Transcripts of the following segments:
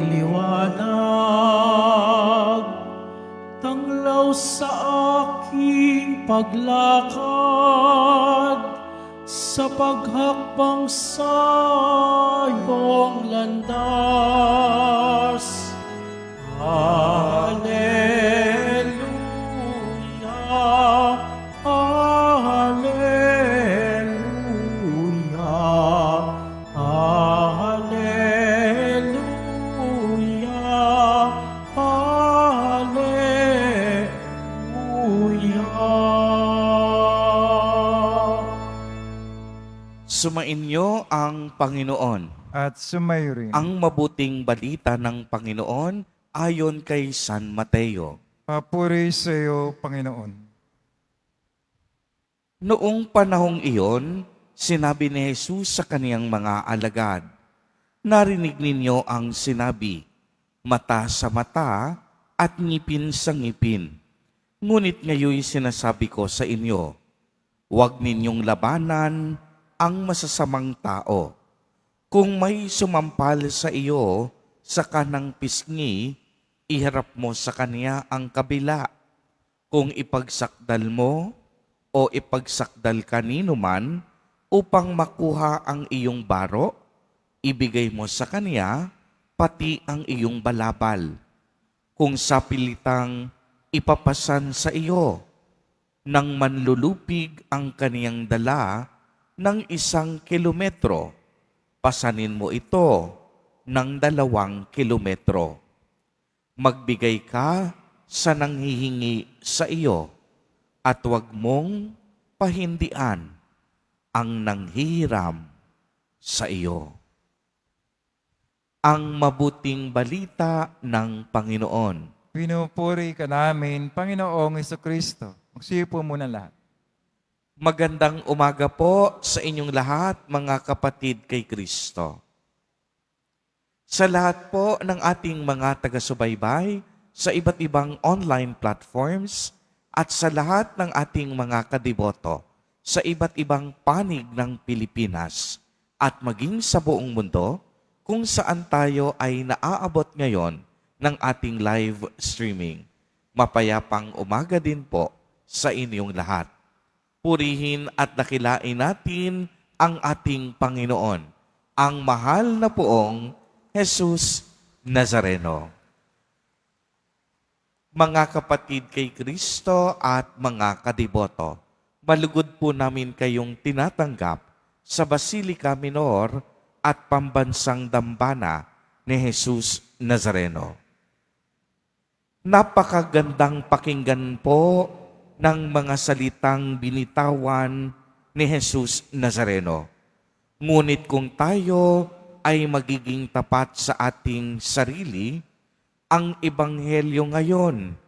liwanag, tanglaw sa aking paglakad, sa paghakbang sa iyong landas. Hallelujah, Hallelujah, Hallelujah, Hallelujah. Sumainyo ang Panginoon. At sumayo rin. Ang mabuting balita ng Panginoon ayon kay San Mateo. Papuri sa iyo, Panginoon. Noong panahong iyon, sinabi ni Jesus sa kaniyang mga alagad, "Narinig ninyo ang sinabi, mata sa mata at ngipin sa ngipin. Ngunit ngayon sinasabi ko sa inyo, huwag ninyong labanan ang masasamang tao. Kung may sumampal sa iyo sa kanang pisngi, iharap mo sa kanya ang kabila. Kung ipagsakdal mo o ipagsakdal kanino man upang makuha ang iyong baro, ibigay mo sa kanya pati ang iyong balabal. Kung sapilitang ipapasan sa iyo nang manlulupig ang kaniyang dala ng 1 kilometro, pasanin mo ito ng 2 kilometro. Magbigay ka sa nanghihingi sa iyo at huwag mong pahindian ang nanghihiram sa iyo." Ang mabuting balita ng Panginoon. Pinupuri ka namin, Panginoong Jesucristo. Magsipo muna lahat. Magandang umaga po sa inyong lahat, mga kapatid kay Kristo. Sa lahat po ng ating mga taga-subaybay sa iba't ibang online platforms at sa lahat ng ating mga kadiboto sa iba't ibang panig ng Pilipinas at maging sa buong mundo kung saan tayo ay naaabot ngayon ng ating live streaming. Mapayapang umaga din po sa inyong lahat. Purihin at dakilain natin ang ating Panginoon, ang mahal na poong Jesus Nazareno. Mga kapatid kay Kristo at mga kadiboto, malugod po namin kayong tinatanggap sa Basilica Minor at Pambansang Dambana ni Jesus Nazareno. Napakagandang pakinggan po ng mga salitang binitawan ni Jesus Nazareno. Ngunit kung tayo ay magiging tapat sa ating sarili, ang Ebanghelyo ngayon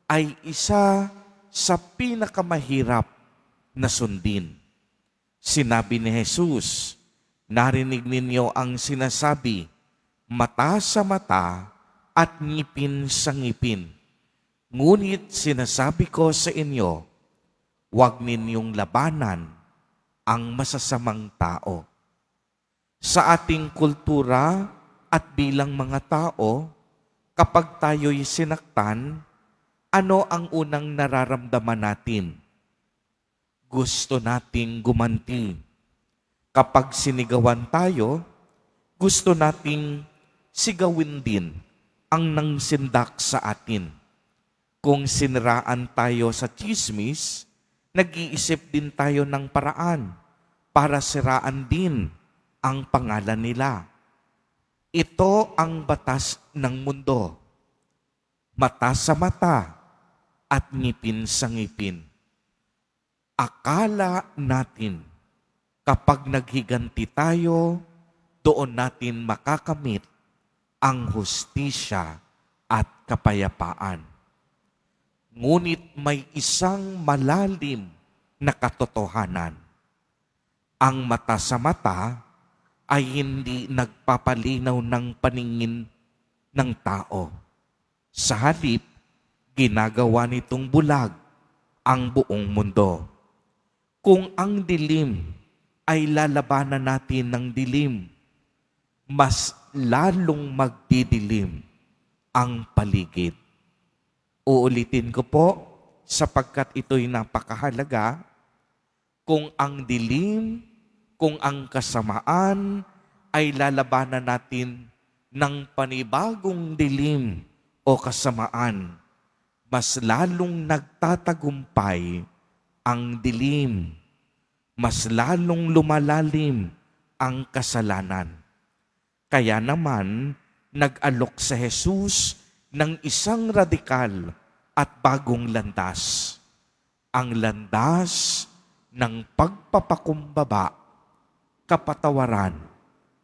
ay isa sa pinakamahirap na sundin. Sinabi ni Jesus, "Narinig ninyo ang sinasabi, mata sa mata at ngipin sa ngipin. Ngunit sinasabi ko sa inyo, huwag ninyong labanan ang masasamang tao." Sa ating kultura at bilang mga tao, kapag tayo'y sinaktan, ano ang unang nararamdaman natin? Gusto nating gumanti. Kapag sinigawan tayo, gusto nating sigawin din ang nangsindak sa atin. Kung siniraan tayo sa tsismis, nag-iisip din tayo ng paraan para siraan din ang pangalan nila. Ito ang batas ng mundo. Mata sa mata at ngipin sa ngipin. Akala natin kapag naghiganti tayo, doon natin makakamit ang hustisya at kapayapaan. Ngunit may isang malalim na katotohanan. Ang mata sa mata ay hindi nagpapalinaw ng paningin ng tao. Sa halip, ginagawa nitong bulag ang buong mundo. Kung ang dilim ay lalabanan natin ng dilim, mas lalong magdidilim ang paligid. Uulitin ko po, sapagkat ito'y napakahalaga, kung ang dilim, kung ang kasamaan ay lalabanan natin ng panibagong dilim o kasamaan, mas lalong nagtatagumpay ang dilim, mas lalong lumalalim ang kasalanan. Kaya naman, nag-alok sa Jesus ng isang radikal at bagong landas. Ang landas ng pagpapakumbaba, kapatawaran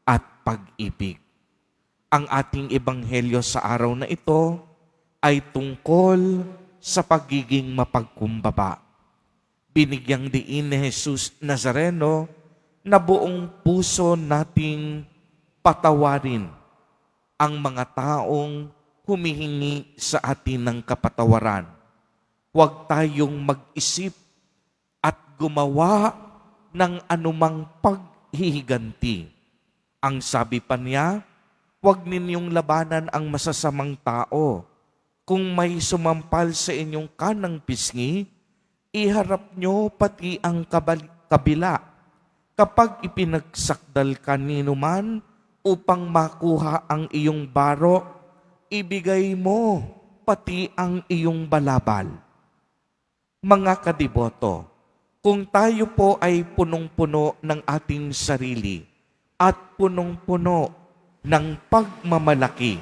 at pag-ibig. Ang ating ebanghelyo sa araw na ito ay tungkol sa pagiging mapagkumbaba. Binigyang diin ni Jesus Nazareno na buong puso nating patawarin ang mga taong humihingi sa atin ng kapatawaran. Huwag tayong mag-isip at gumawa ng anumang paghihiganti. Ang sabi pa niya, huwag ninyong labanan ang masasamang tao. Kung may sumampal sa inyong kanang pisngi, iharap nyo pati ang kabila. Kapag ipinagsakdal kanino man upang makuha ang iyong baro, ibigay mo pati ang iyong balabal. Mga kadiboto, kung tayo po ay punong-puno ng ating sarili at punong-puno ng pagmamalaki,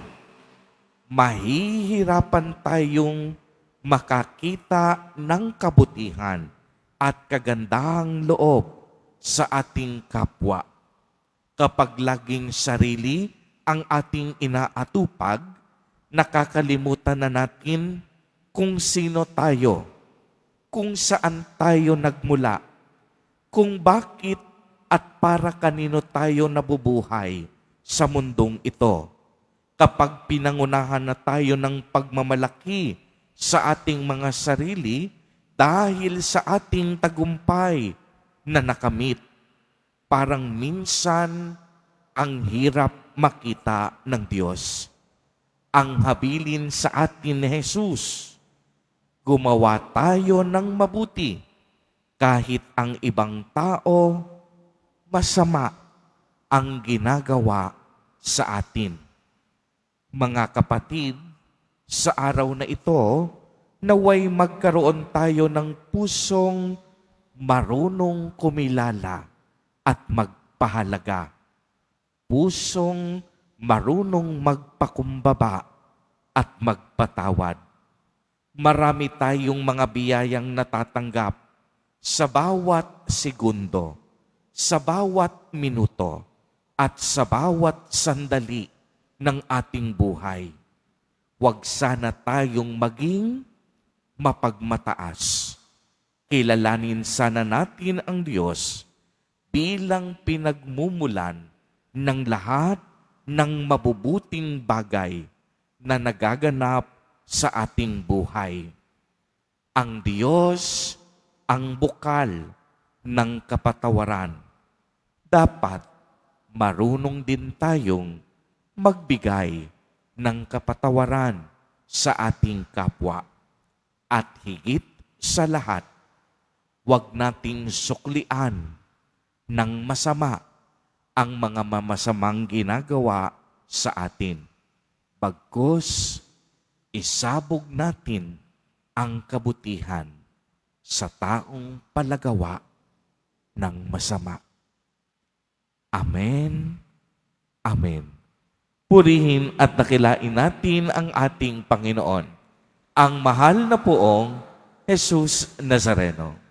mahihirapan tayong makakita ng kabutihan at kagandahang loob sa ating kapwa. Kapag laging sarili ang ating inaatupag, nakakalimutan na natin kung sino tayo, kung saan tayo nagmula, kung bakit at para kanino tayo nabubuhay sa mundong ito. Kapag pinangunahan na tayo ng pagmamalaki sa ating mga sarili dahil sa ating tagumpay na nakamit, parang minsan ang hirap makita ng Diyos. Ang habilin sa atin ni Jesus, gumawa tayo ng mabuti kahit ang ibang tao masama ang ginagawa sa atin. Mga kapatid, sa araw na ito, naway magkaroon tayo ng pusong marunong kumilala at magpahalaga. Pusong marunong magpakumbaba at magpatawad. Marami tayong mga biyayang natatanggap sa bawat segundo, sa bawat minuto, at sa bawat sandali ng ating buhay. Huwag sana tayong maging mapagmataas. Kilalanin sana natin ang Diyos bilang pinagmumulan ng lahat ng mabubuting bagay na nagaganap sa ating buhay. Ang Diyos ang bukal ng kapatawaran. Dapat marunong din tayong magbigay ng kapatawaran sa ating kapwa. At higit sa lahat, huwag nating suklian ng masama ang mga mamasamang ginagawa sa atin. Bagkus, isabog natin ang kabutihan sa taong palagawa ng masama. Amen. Amen. Purihin at dakilain natin ang ating Panginoon, ang mahal na poong Jesus Nazareno.